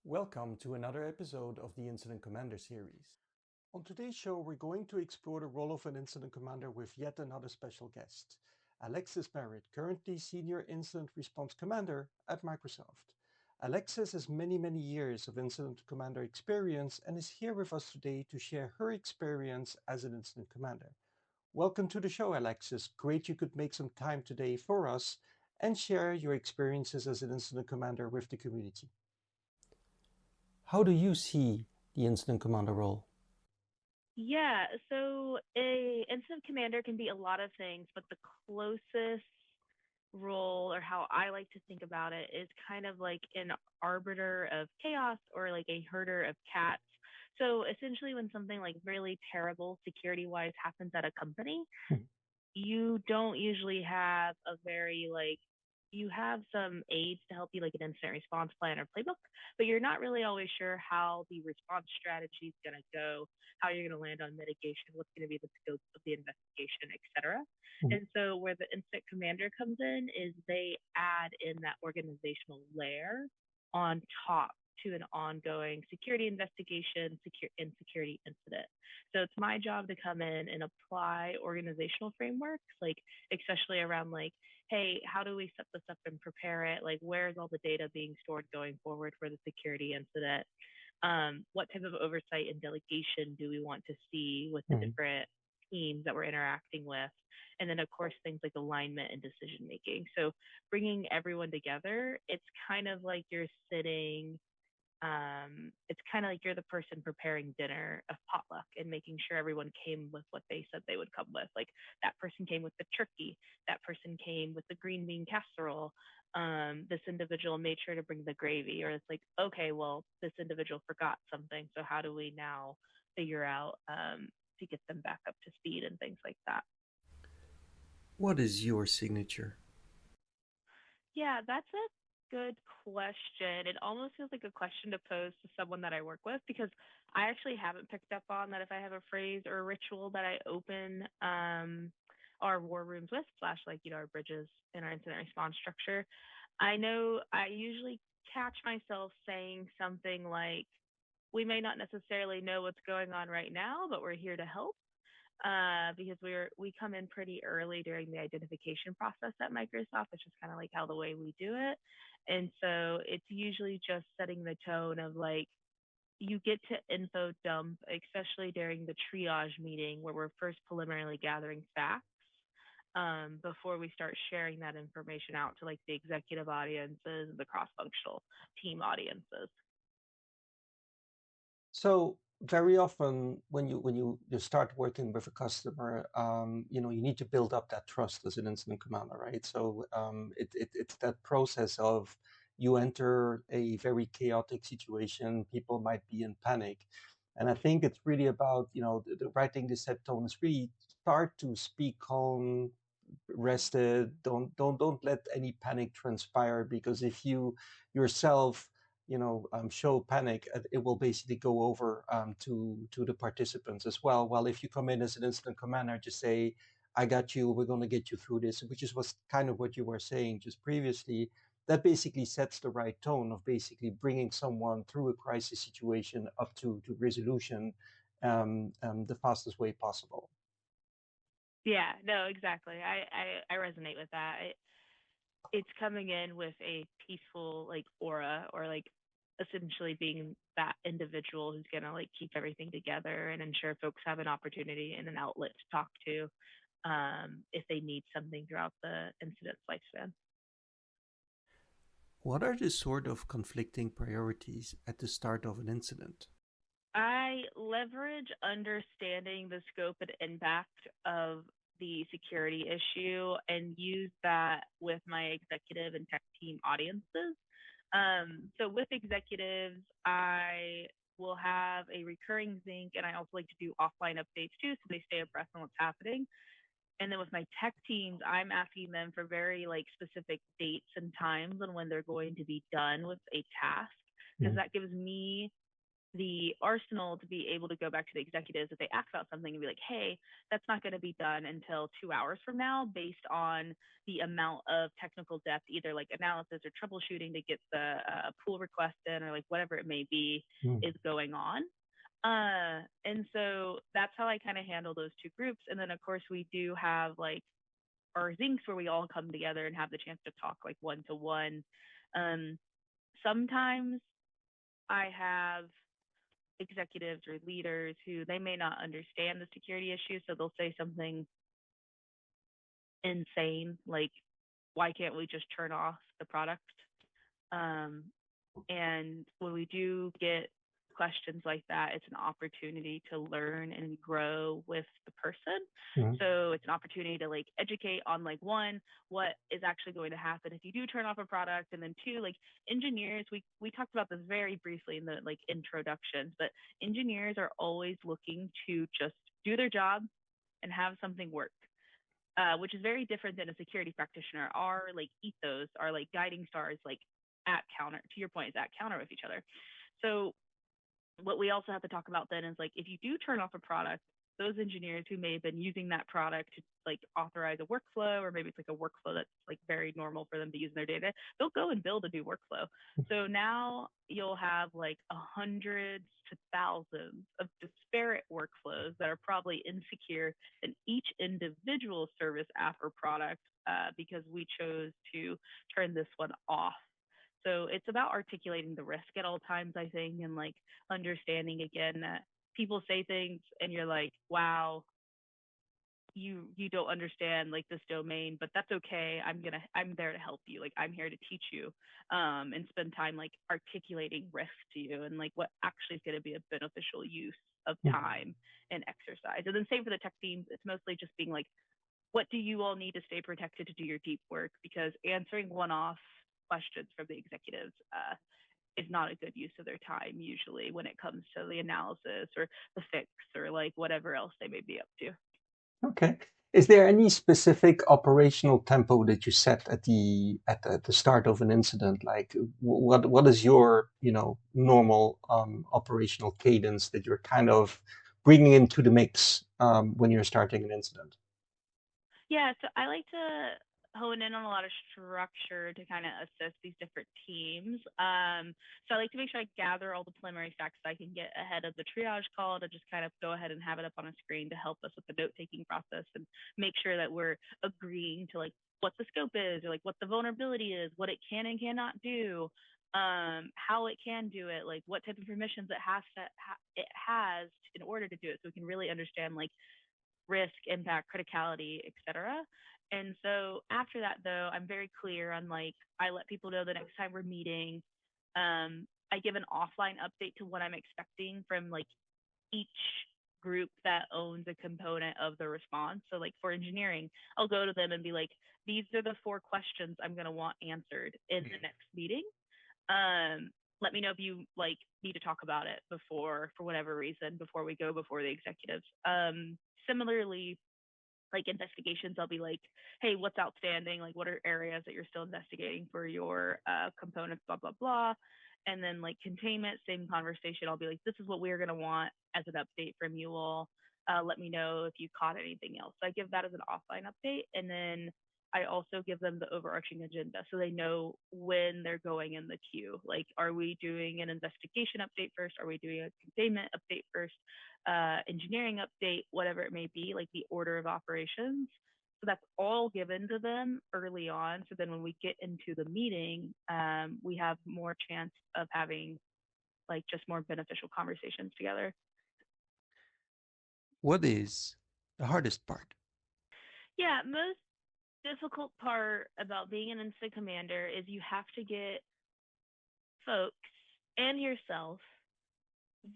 Welcome to another episode of the Incident Commander series. On today's show, we're going to explore the role of an incident commander with yet another special guest, Alexis Merritt, currently Senior Incident Response Commander at Microsoft. Alexis has many years of incident commander experience and is here with us today to share her experience as an incident commander. Welcome to the show, Alexis. Great you could make some time today for us and share your experiences as an incident commander with the community. How do you see the incident commander role? Yeah, so a incident commander can be a lot of things, but the closest role or how I like to think about it is kind of like an arbiter of chaos or like a herder of cats. So essentially when something like really terrible security wise happens at a company, you don't usually have a very like you have some aids to help you like an incident response plan or playbook, but you're not really always sure how the response strategy is going to go, how you're going to land on mitigation, what's going to be the scope of the investigation, etc. And so where the incident commander comes in is they add in that organizational layer on top to an ongoing security investigation and security incident. So it's my job to come in and apply organizational frameworks, like especially around like, hey, how do we set this up and prepare it? Like, where's all the data being stored going forward for the security incident? What type of oversight and delegation do we want to see with the different teams that we're interacting with? And then, of course, things like alignment and decision making. So bringing everyone together, it's kind of like you're sitting it's kind of like you're the person preparing dinner of potluck and making sure everyone came with what they said they would come with. Like that person came with the turkey, that person came with the green bean casserole. This individual made sure to bring the gravy, or it's like, okay, well, this individual forgot something. So how do we now figure out to get them back up to speed and things like that? What is your signature? Yeah, that's a good question. It almost feels like a question to pose to someone that I work with because I actually haven't picked up on that if I have a phrase or a ritual that I open our war rooms with, slash like, our bridges in our incident response structure. I know I usually catch myself saying something like, we may not necessarily know what's going on right now, but we're here to help because we come in pretty early during the identification process at Microsoft. It's just kind of like how the way we do it, and so it's usually just setting the tone of like you get to info dump, especially during the triage meeting where we're first preliminarily gathering facts before we start sharing that information out to like the executive audiences, the cross-functional team audiences. So very often when you start working with a customer, you need to build up that trust as an incident commander, right? So it's that process of you enter a very chaotic situation, people might be in panic. And I think it's really about, the writing the set tone is really start to speak calm, rested. Don't let any panic transpire, because if you yourself show panic, it will basically go over to the participants as well. While if you come in as an incident commander, just say, I got you, we're going to get you through this, which is was kind of what you were saying just previously. That basically sets the right tone of basically bringing someone through a crisis situation up to resolution the fastest way possible. Yeah, no, exactly. I resonate with that. It's coming in with a peaceful like aura or like essentially being that individual who's gonna like keep everything together and ensure folks have an opportunity and an outlet to talk to if they need something throughout the incident's lifespan. What are the sort of conflicting priorities at the start of an incident? I leverage understanding the scope and impact of the security issue and use that with my executive and tech team audiences. So with executives, I will have a recurring zinc, and I also like to do offline updates too, so they stay abreast on what's happening. And then with my tech teams, I'm asking them for very like specific dates and times on when they're going to be done with a task, because that gives me the arsenal to be able to go back to the executives if they ask about something and be like, hey, that's not going to be done until 2 hours from now based on the amount of technical depth, either like analysis or troubleshooting to get the pull request in or like whatever it may be Mm. is going on. And so that's how I kind of handle those two groups. And then, of course, we do have like our zincs where we all come together and have the chance to talk like one to one. Um, Sometimes I have executives or leaders who they may not understand the security issue, so they'll say something insane like, "Why can't we just turn off the product?" Um, And when we do get questions like that, it's an opportunity to learn and grow with the person. Mm. So it's an opportunity to like educate on like one, what is actually going to happen if you do turn off a product, and then two, like engineers, we talked about this very briefly in the like introductions, but engineers are always looking to just do their job and have something work. Which is very different than a security practitioner. Our like ethos, our like guiding stars, like at counter. To your point, is at counter with each other. So what we also have to talk about then is like if you do turn off a product, those engineers who may have been using that product to like authorize a workflow, or maybe it's like a workflow that's like very normal for them to use in their data, they'll go and build a new workflow. So now you'll have like hundreds to thousands of disparate workflows that are probably insecure in each individual service app or product, because we chose to turn this one off. So it's about articulating the risk at all times, I think, and like understanding again that people say things and you're like, wow, you don't understand like this domain, but that's okay. I'm there to help you. Like I'm here to teach you, and spend time like articulating risk to you and like what actually is going to be a beneficial use of Mm. time and exercise. And then same for the tech teams. It's mostly just being like, what do you all need to stay protected to do your deep work? Because answering one-off questions from the executives is not a good use of their time usually when it comes to the analysis or the fix or like whatever else they may be up to. Okay. Is there any specific operational tempo that you set at the start of an incident? Like, what is your normal operational cadence that you're kind of bringing into the mix when you're starting an incident? Yeah, so I like to hone in on a lot of structure to kind of assess these different teams. So I like to make sure I gather all the preliminary facts so I can get ahead of the triage call to just kind of go ahead and have it up on a screen to help us with the note taking process and make sure that we're agreeing to like what the scope is or like what the vulnerability is, what it can and cannot do, how it can do it, like what type of permissions it has in order to do it, so we can really understand like risk, impact, criticality, etc. And so after that, though, I'm very clear on like I let people know the next time we're meeting. I give an offline update to what I'm expecting from like each group that owns a component of the response. So like for engineering, I'll go to them and be like, these are the 4 questions I'm going to want answered in the next meeting. Let me know if you like need to talk about it before, for whatever reason, before we go before the executives. Similarly, like investigations, I'll be like, hey, what's outstanding? Like, what are areas that you're still investigating for your components, blah, blah, blah. And then like containment, same conversation. I'll be like, this is what we're going to want as an update from you all. Let me know if you caught anything else. So I give that as an offline update. And then I also give them the overarching agenda so they know when they're going in the queue. Like, are we doing an investigation update first? Are we doing a containment update first? Engineering update, whatever it may be, like the order of operations. So that's all given to them early on. So then when we get into the meeting, we have more chance of having like just more beneficial conversations together. What is the hardest part? Yeah, most difficult part about being an instant commander is you have to get folks and yourself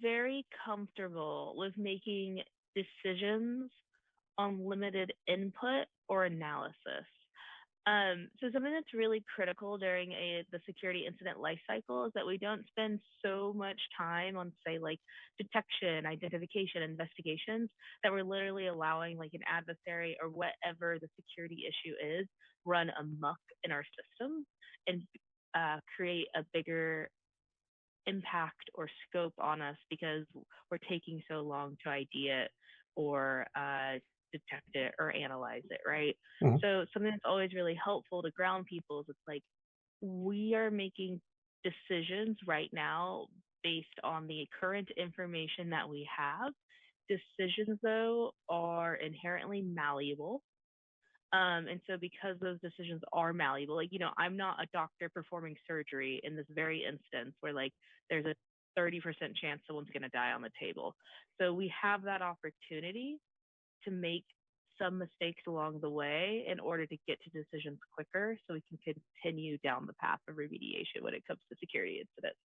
very comfortable with making decisions on limited input or analysis. So something that's really critical during the security incident lifecycle is that we don't spend so much time on, say, like detection, identification, investigations, that we're literally allowing like an adversary or whatever the security issue is run amok in our system and create a bigger impact or scope on us because we're taking so long to ID it or detect it or analyze it, right? Mhm. So something that's always really helpful to ground people is it's like we are making decisions right now based on the current information that we have. Decisions, though, are inherently malleable. And so because those decisions are malleable, like, I'm not a doctor performing surgery in this very instance where like there's a 30% chance someone's going to die on the table. So we have that opportunity to make some mistakes along the way in order to get to decisions quicker so we can continue down the path of remediation when it comes to security incidents.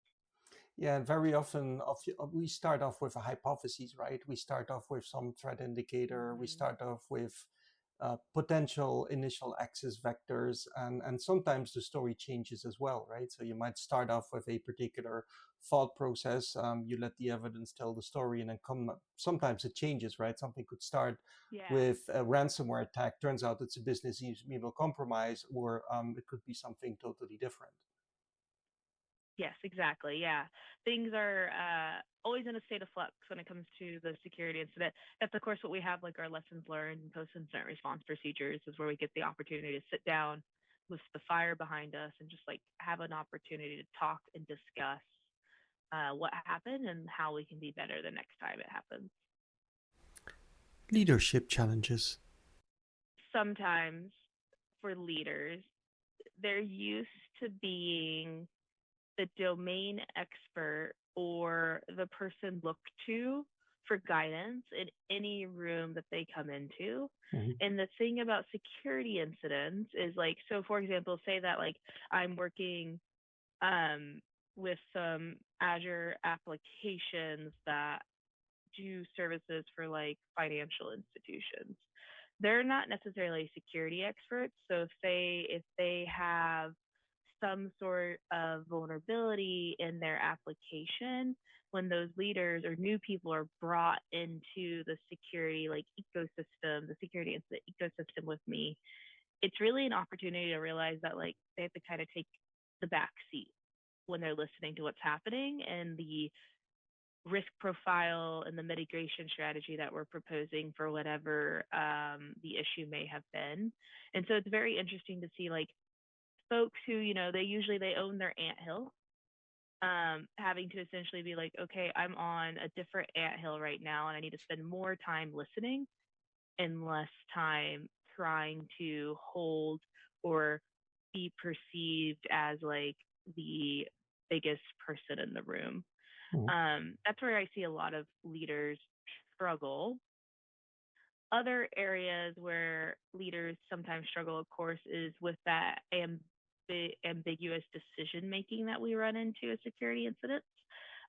Yeah, and very often we start off with a hypothesis, right? We start off with some threat indicator. We Mm-hmm. start off with potential initial access vectors, and sometimes the story changes as well, right? So you might start off with a particular thought process. You let the evidence tell the story, and then sometimes it changes, right? Something could start Yeah. with a ransomware attack. Turns out it's a business email compromise, or it could be something totally different. Yes, exactly. Yeah. Things are always in a state of flux when it comes to the security incident. That's, of course, what we have like our lessons learned and post incident response procedures is where we get the opportunity to sit down with the fire behind us and just like have an opportunity to talk and discuss what happened and how we can be better the next time it happens. Leadership challenges. Sometimes for leaders, they're used to being the domain expert or the person looked to for guidance in any room that they come into. Mhm. And the thing about security incidents is like, so for example, say that like I'm working um, with some Azure applications that do services for like financial institutions. They're not necessarily security experts. So if they have some sort of vulnerability in their application, when those leaders or new people are brought into the security like ecosystem, the security into the ecosystem with me, it's really an opportunity to realize that like they have to kind of take the back seat when they're listening to what's happening and the risk profile and the mitigation strategy that we're proposing for whatever the issue may have been. And so it's very interesting to see like folks who, they own their anthill, having to essentially be like, okay, I'm on a different anthill right now and I need to spend more time listening and less time trying to hold or be perceived as like the biggest person in the room. Mhm. That's where I see a lot of leaders struggle. Other areas where leaders sometimes struggle, of course, is with that ambiguous decision making that we run into as security incidents.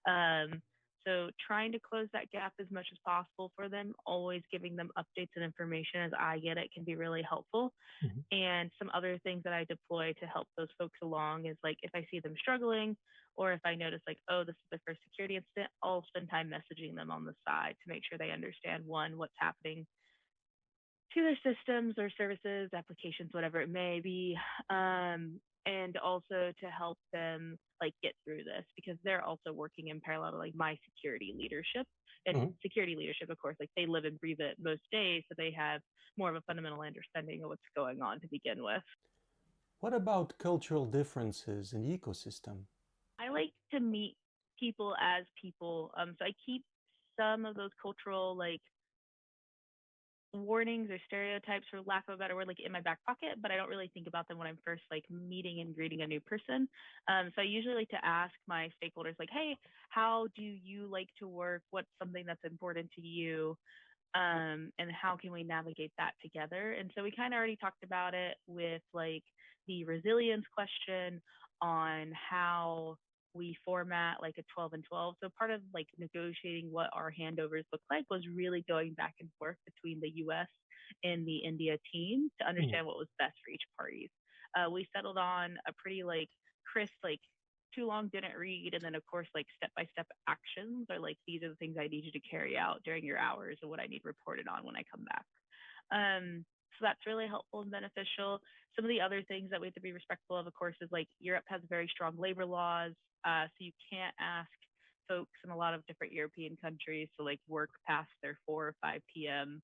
Um, so trying to close that gap as much as possible for them, always giving them updates and information as I get it can be really helpful. Mhm. And some other things that I deploy to help those folks along is like if I see them struggling or if I notice like, oh, this is their first security incident, I'll spend time messaging them on the side to make sure they understand one, what's happening to their systems or services, applications, whatever it may be, and also to help them like get through this because they're also working in parallel to like my security leadership and Mhm. security leadership, of course, like they live and breathe it most days, so they have more of a fundamental understanding of what's going on to begin with. What about cultural differences in the ecosystem? I like to meet people as people, so I keep some of those cultural like warnings or stereotypes for lack of a better word like in my back pocket, but I don't really think about them when I'm first like meeting and greeting a new person. So I usually like to ask my stakeholders like, hey, how do you like to work? What's something that's important to you? And how can we navigate that together? And so we kind of already talked about it with like the resilience question on how we format like a 12 and 12. So part of like negotiating what our handovers look like was really going back and forth between the US and the India team to Mhm. understand what was best for each parties. We settled on a pretty like crisp, like too long didn't read, and then of course like step by step actions are like these are the things I need you to carry out during your hours and what I need reported on when I come back. So that's really helpful and beneficial. Some of the other things that we have to be respectful of course, is like Europe has very strong labor laws. So you can't ask folks in a lot of different European countries to like work past their 4 or 5 p.m.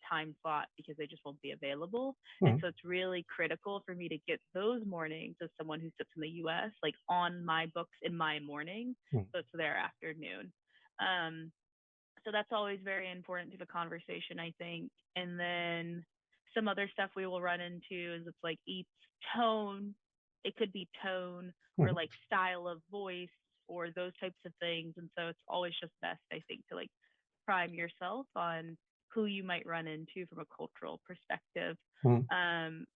Time slot because they just won't be available. And Mhm. so it's really critical for me to get those mornings as someone who sits in the US, like on my books in my morning. Mhm. So it's their afternoon. Um, so that's always very important to the conversation, I think. And then some other stuff we will run into is it's like each tone. It could be tone or Mhm. like style of voice or those types of things. And so it's always just best, I think, to like prime yourself on who you might run into from a cultural perspective. Mhm. Um,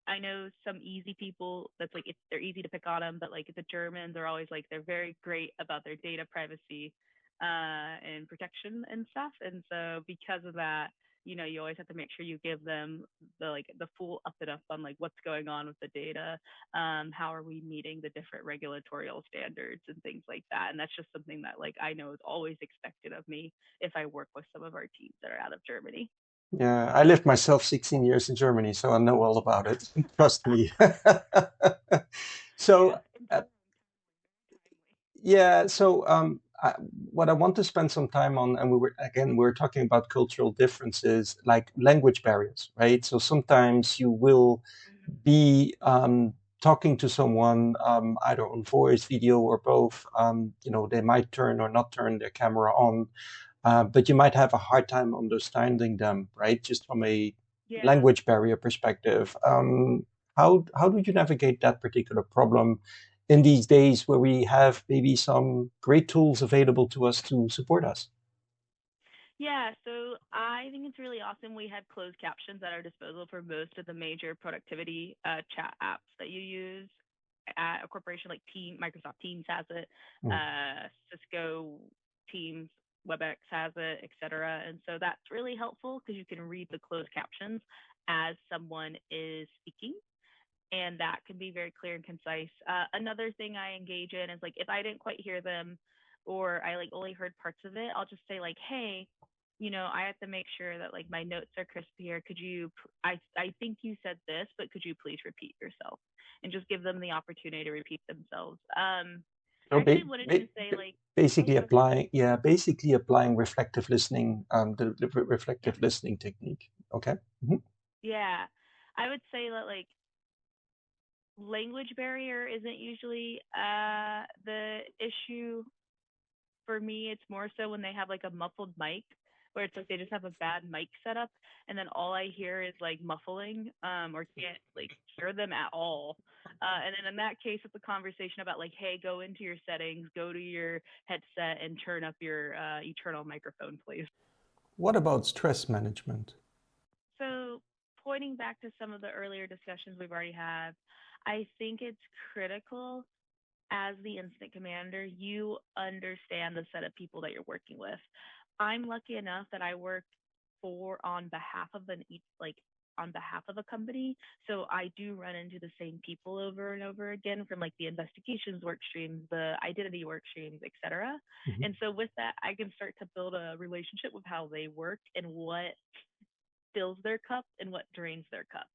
I know some easy people that's like they're easy to pick on them, but like the Germans are always like they're very great about their data privacy and protection and stuff. And so because of that, you always have to make sure you give them the full up and up on like what's going on with the data, how are we meeting the different regulatorial standards and things like that. And that's just something that like I know is always expected of me if I work with some of our teams that are out of Germany. Yeah, I lived myself 16 years in Germany, so I know all about it. Trust me. Yeah, So, uh, empowering, timely. yeah, so what I want to spend some time on, and we're talking about cultural differences, like language barriers, right? So sometimes you will Mhm. be talking to someone either on voice, video, or both. They might turn or not turn their camera on, but you might have a hard time understanding them, right? Just from a Yeah. language barrier perspective. How do you navigate that particular problem in these days where we have maybe some great tools available to us to support us? Yeah, so I think it's really awesome. We have closed captions at our disposal for most of the major productivity chat apps that you use. At a corporation like Microsoft Teams has it, Mm. Cisco Teams, WebEx has it, etc. And so that's really helpful because you can read the closed captions as someone is speaking, and that can be very clear and concise. Another thing I engage in is like if I didn't quite hear them or I like only heard parts of it, I'll just say like, hey, I have to make sure that like my notes are crisp here. Could you? I think you said this, but could you please repeat yourself? And just give them the opportunity to repeat themselves. I So actually wanted to say like, oh, basically go ahead. applying reflective listening, the Yep. reflective listening technique. Okay. Mhm. Yeah, I would say that like language barrier isn't usually the issue for me. It's more so when they have like a muffled mic where it's like they just have a bad mic setup and then all I hear is like muffling or can't like hear them at all. And then in that case, it's a conversation about like, hey, go into your settings, go to your headset and turn up your eternal microphone, please. What about stress management? So, pointing back to some of the earlier discussions we've already had, I think it's critical as the incident commander, you understand the set of people that you're working with. I'm lucky enough that I work for on behalf of on behalf of a company. So I do run into the same people over and over again from like the investigations work streams, the identity work streams, et cetera. Mhm. And so with that, I can start to build a relationship with how they work and what fills their cup and what drains their cup.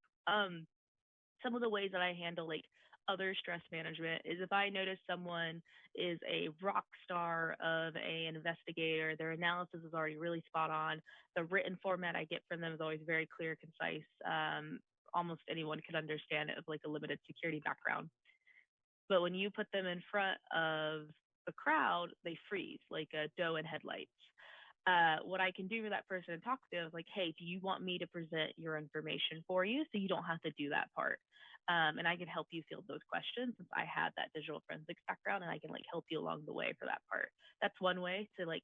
Some of the ways that I handle like other stress management is if I notice someone is a rock star of an investigator, their analysis is already really spot on. The written format I get from them is always very clear, concise. Almost anyone could understand it of like a limited security background. But when you put them in front of the crowd, they freeze like a doe in headlights. What I can do for that person and talk to them is like, hey, do you want me to present your information for you so you don't have to do that part? And I can help you field those questions since I had that digital forensics background and I can like help you along the way for that part. That's one way to like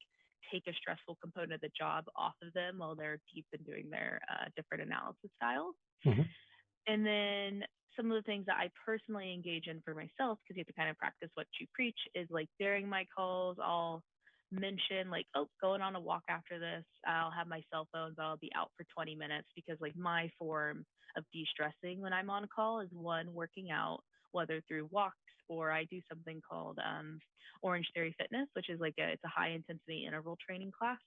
take a stressful component of the job off of them while they're deep in doing their different analysis styles. Mhm. And then some of the things that I personally engage in for myself, because you have to kind of practice what you preach, is like during my calls, I'll mention like, oh, going on a walk after this. I'll have my cell phone, but I'll be out for 20 minutes because like my form of de-stressing when I'm on call is one, working out, whether through walks or I do something called Orange Theory Fitness, which is like it's a high intensity interval training class.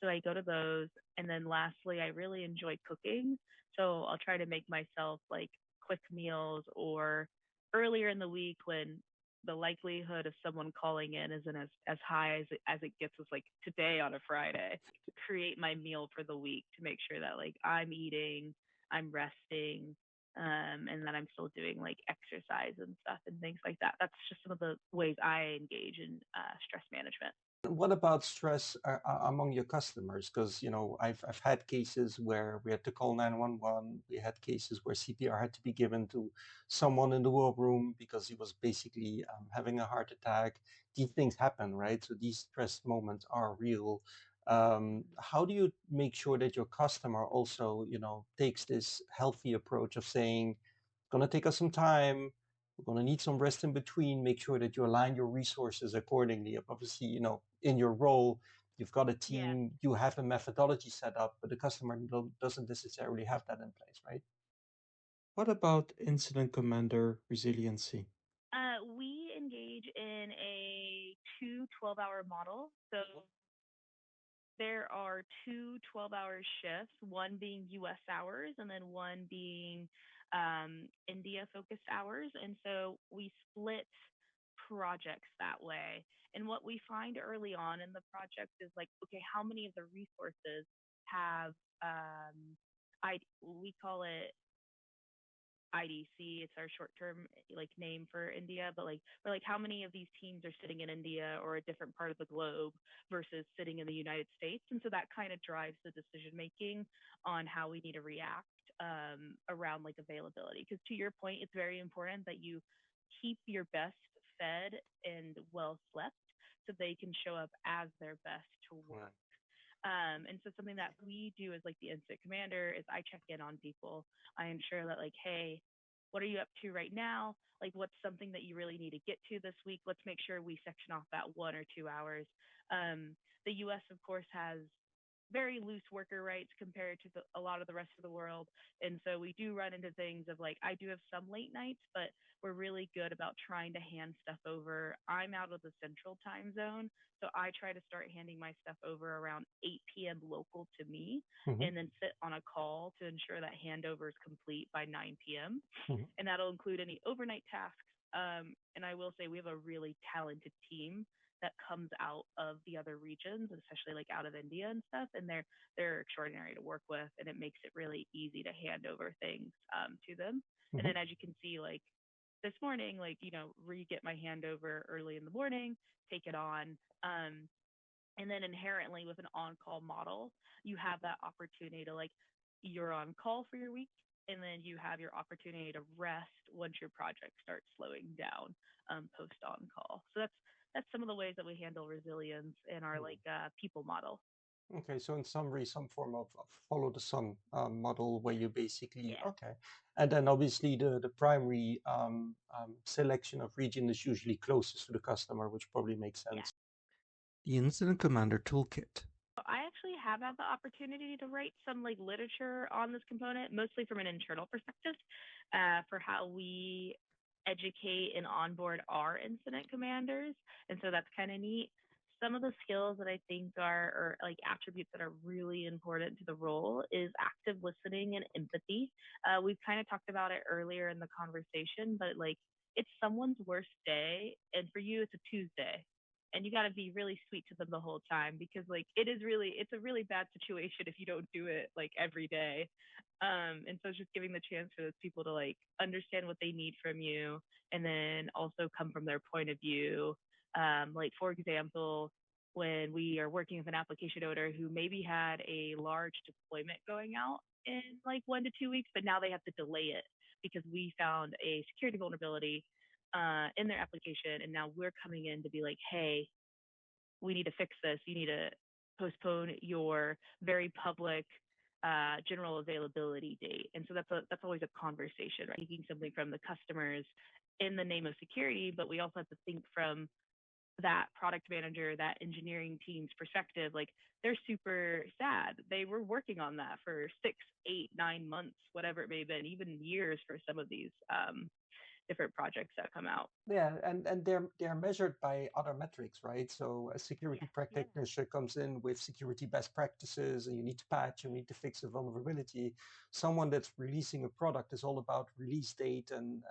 So I go to those. And then lastly, I really enjoy cooking. So I'll try to make myself like quick meals or earlier in the week when the likelihood of someone calling in isn't as high as it gets as like today on a Friday, create my meal for the week to make sure that like I'm eating, I'm resting, and that I'm still doing like exercise and stuff and things like that. That's just some of the ways I engage in stress management. What about stress among your customers? Because I've had cases where we had to call 911. We had cases where CPR had to be given to someone in the war room because he was basically having a heart attack. These things happen, right? So these stress moments are real. How do you make sure that your customer also, takes this healthy approach of saying, "It's gonna take us some time. We're going to need some rest in between. Make sure that you align your resources accordingly." Obviously, in your role, you've got a Yeah. team, you have a methodology set up, but the customer doesn't necessarily have that in place, right? What about incident commander resiliency? We engage in a 2 12-hour model. So there are two 12-hour shifts, one being US hours and then one being India focused hours. And so we split projects that way. And what we find early on in the project is like, okay, how many of the resources have we call it IDC. It's our short term like name for India, but like we're like how many of these teams are sitting in India or a different part of the globe versus sitting in the United States, and so that kind of drives the decision making on how we need to react around like availability. Because to your point, it's very important that you keep your best fed and well slept so they can show up as their best to work. And so something that we do as like the incident commander is I check in on people. I ensure that like, hey, what are you up to right now? Like, what's something that you really need to get to this week? Let's make sure we section off that 1 or 2 hours. The U.S. of course has very loose worker rights compared to a lot of the rest of the world. And so we do run into things of like, I do have some late nights, but we're really good about trying to hand stuff over. I'm out of the central time zone. So I try to start handing my stuff over around 8 p.m. local to me, Mm-hmm. and then sit on a call to ensure that handover is complete by 9 p.m. Mm-hmm. And that'll include any overnight tasks. And I will say we have a really talented team that comes out of the other regions, especially like out of India and stuff, and they're extraordinary to work with, and it makes it really easy to hand over things to them. And Mm-hmm. then as you can see, like this morning, like get my handover early in the morning, take it on. And then inherently with an on-call model, you have that opportunity to like you're on call for your week, and then you have your opportunity to rest once your project starts slowing down post on call. So that's some of the ways that we handle resilience in our like people model. Okay, so in summary, some form of follow the sun model where you basically, Yeah. okay. And then obviously the primary selection of region is usually closest to the customer, which probably makes Yeah. sense. The Incident Commander Toolkit. I actually have had the opportunity to write some like literature on this component, mostly from an internal perspective, for how we educate and onboard our incident commanders. And so that's kind of neat. Some of the skills that I think are, or like attributes that are really important to the role is active listening and empathy. We've kind of talked about it earlier in the conversation, but like it's someone's worst day, and for you, it's a Tuesday, and you got to be really sweet to them the whole time because like it's a really bad situation if you don't do it like every day. And so it's just giving the chance for those people to like understand what they need from you, and then also come from their point of view. Like for example, when we are working with an application owner who maybe had a large deployment going out in like 1 to 2 weeks, but now they have to delay it because we found a security vulnerability in their application, and now we're coming in to be like, hey, we need to fix this. You need to postpone your very public general availability date. And so that's always a conversation, right? Taking something from the customers in the name of security, but we also have to think from that product manager, that engineering team's perspective. Like they're super sad. They were working on that for 6, 8, 9 months, whatever it may have been, even years for some of these. different projects that come out. Yeah, and they're measured by other metrics, right? So a security Yeah. practitioner comes in with security best practices, and you need to patch, you need to fix a vulnerability. Someone that's releasing a product is all about release date and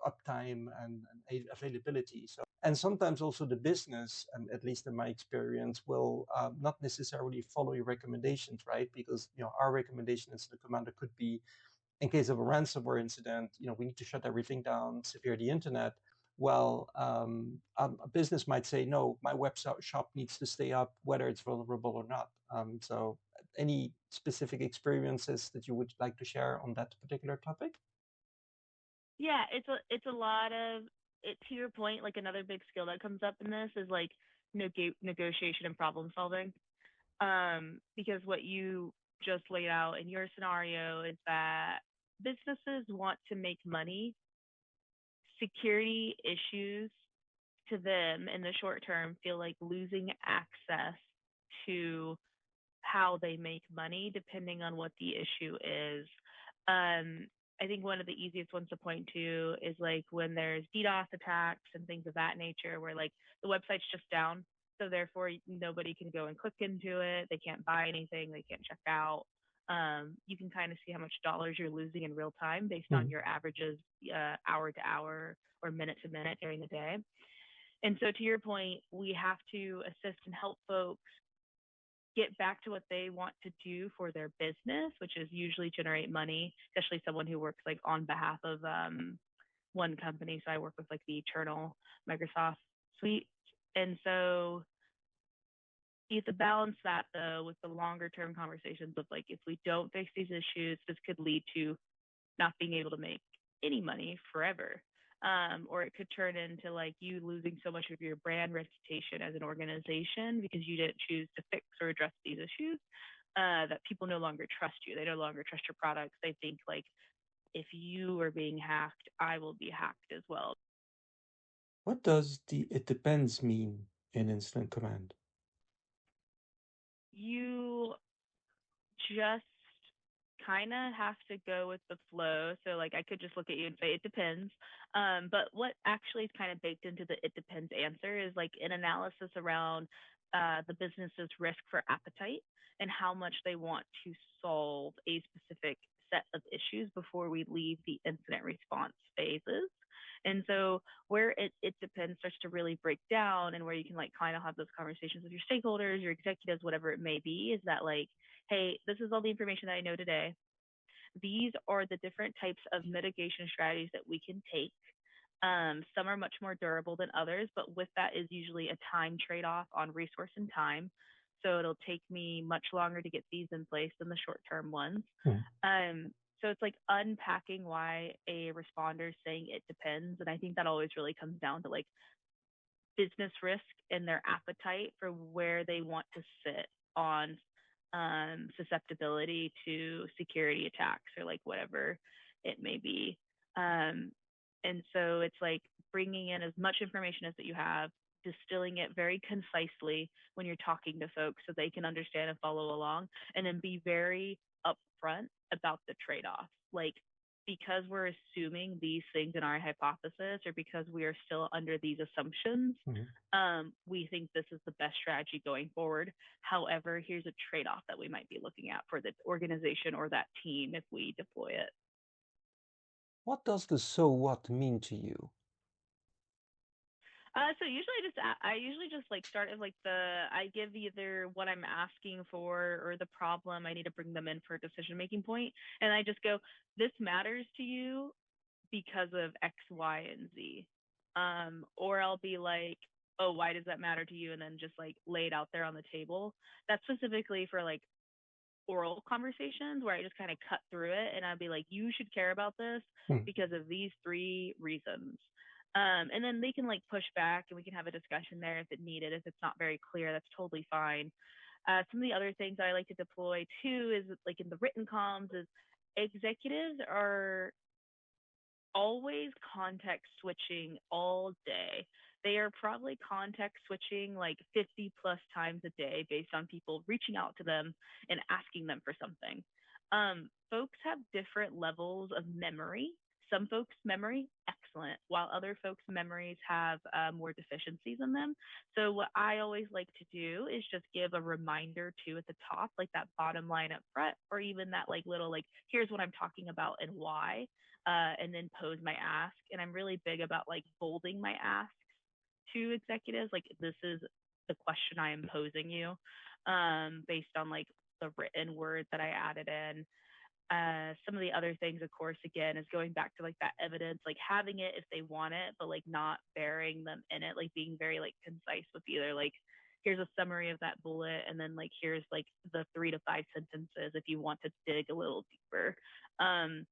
uptime and availability. So and sometimes also the business, and at least in my experience, will not necessarily follow your recommendations, right? Because our recommendation as the commander could be, in case of a ransomware incident, we need to shut everything down, secure the internet. Well, a business might say, no, my website shop needs to stay up, whether it's vulnerable or not. So any specific experiences that you would like to share on that particular topic? Yeah, it's a lot of it. To your point, like another big skill that comes up in this is like negotiation and problem solving. Because what you just laid out in your scenario is that businesses want to make money. Security issues to them in the short term feel like losing access to how they make money depending on what the issue is. Um, I think one of the easiest ones to point to is like when there's DDoS attacks and things of that nature, where like the website's just down, so therefore nobody can go and click into it, they can't buy anything, they can't check out. You can kind of see how much dollars you're losing in real time based on your averages, hour to hour or minute to minute during the day. And so, to your point, we have to assist and help folks get back to what they want to do for their business, which is usually generate money, especially someone who works like on behalf of one company. So I work with like the eternal Microsoft suite. And so you have to balance that though with the longer term conversations of like, if we don't fix these issues, this could lead to not being able to make any money forever. Or it could turn into like you losing so much of your brand reputation as an organization because you didn't choose to fix or address these issues, that people no longer trust you. They no longer trust your products. They think like, if you are being hacked, I will be hacked as well. What does the it depends mean in incident command? You just kind of have to go with the flow. So like I could just look at you and say it depends. But what actually is kind of baked into the it depends answer is like an analysis around the business's risk for appetite and how much they want to solve a specific set of issues before we leave the incident response phases. And so where it depends starts to really break down and where you can like kind of have those conversations with your stakeholders, your executives, whatever it may be, is that like, hey, this is all the information that I know today. These are the different types of mitigation strategies that we can take. Some are much more durable than others, but with that is usually a time trade off on resource and time. So it'll take me much longer to get these in place than the short term ones. So it's like unpacking why a responder is saying it depends. And I think that always really comes down to like business risk and their appetite for where they want to sit on susceptibility to security attacks or like whatever it may be. And so it's like bringing in as much information as that you have, distilling it very concisely when you're talking to folks so they can understand and follow along, and then be very upfront about the trade-off. Like, because we're assuming these things in our hypothesis or because we are still under these assumptions, we think this is the best strategy going forward. However, here's a trade-off that we might be looking at for the organization or that team if we deploy it. What does the so what mean to you? So I usually just like start at like I give either what I'm asking for or the problem I need to bring them in for a decision making point, and I just go, this matters to you because of X, Y, and Z. Or I'll be like, oh, why does that matter to you? And then just like lay it out there on the table. That's specifically for like oral conversations where I just kind of cut through it and I'd be like, you should care about this because of these 3 reasons. And then they can like push back and we can have a discussion there if it needed. If it's not very clear, that's totally fine. Some of the other things I like to deploy too is like in the written comms is executives are always context switching all day. They are probably context switching like 50 plus times a day based on people reaching out to them and asking them for something. Folks have different levels of memory. Some folks' memory excellent, while other folks' memories have more deficiencies in them. So what I always like to do is just give a reminder too at the top, like that bottom line up front, or even that like little like here's what I'm talking about and why, and then pose my ask. And I'm really big about like bolding my ask to executives, like this is the question I am posing you, based on like the written word that I added in. Some of the other things, of course, again, is going back to like that evidence, like having it if they want it, but like not burying them in it, like being very like concise with either like here's a summary of that bullet, and then like here's like the 3 to 5 sentences if you want to dig a little deeper. Um,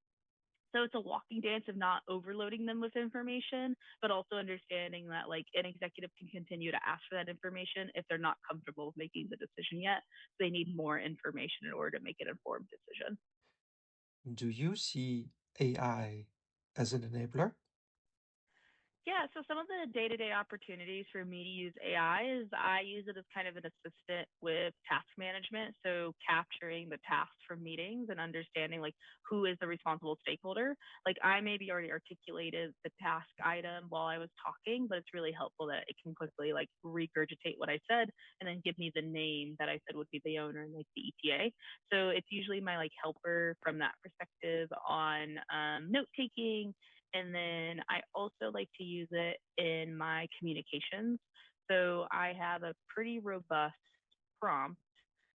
so it's a walking dance of not overloading them with information, but also understanding that like an executive can continue to ask for that information if they're not comfortable with making the decision yet. So they need more information in order to make an informed decision. Do you see AI as an enabler? Yeah, so some of the day-to-day opportunities for me to use AI is I use it as kind of an assistant with task management. So capturing the tasks from meetings and understanding like who is the responsible stakeholder. Like I maybe already articulated the task item while I was talking, but it's really helpful that it can quickly like regurgitate what I said and then give me the name that I said would be the owner and like the ETA. So it's usually my like helper from that perspective on note taking, and then I also like to use it in my communications. So I have a pretty robust prompt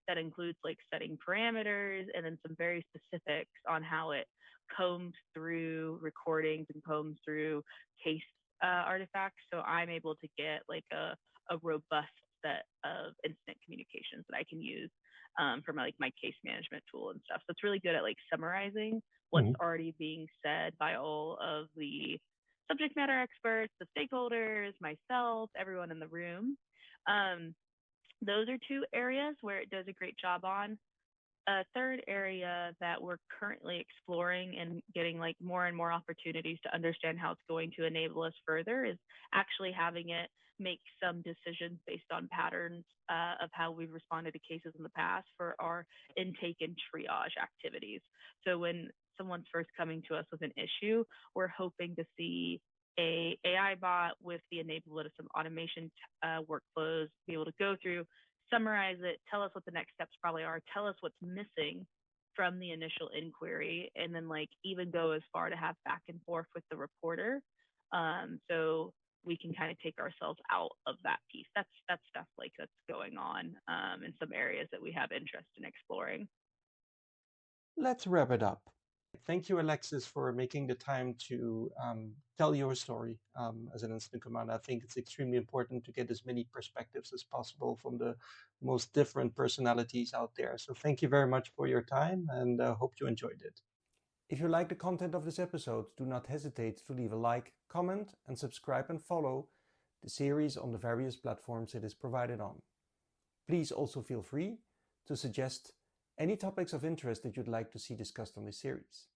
that includes like setting parameters and then some very specifics on how it combs through recordings and combs through case artifacts. So I'm able to get like a robust set of instant communications that I can use for my like my case management tool and stuff. So it's really good at like summarizing what's Mhm. already being said by all of the subject matter experts, the stakeholders, myself, everyone in the room. Um, those are 2 areas where it does a great job on. A third area that we're currently exploring and getting like more and more opportunities to understand how it's going to enable us further is actually having it make some decisions based on patterns of how we've responded to cases in the past for our intake and triage activities. So when someone's first coming to us with an issue, we're hoping to see a AI bot with the enablement of some automation workflows, be able to go through, summarize it, tell us what the next steps probably are, tell us what's missing from the initial inquiry, and then like even go as far to have back and forth with the reporter. So we can kind of take ourselves out of that piece. That's stuff like that's going on in some areas that we have interest in exploring. Let's wrap it up. Thank you, Alexis, for making the time to tell your story as an incident commander. I think it's extremely important to get as many perspectives as possible from the most different personalities out there. So thank you very much for your time, and hope you enjoyed it. If you like the content of this episode, do not hesitate to leave a like, comment, and subscribe and follow the series on the various platforms it is provided on. Please also feel free to suggest any topics of interest that you'd like to see discussed on this series.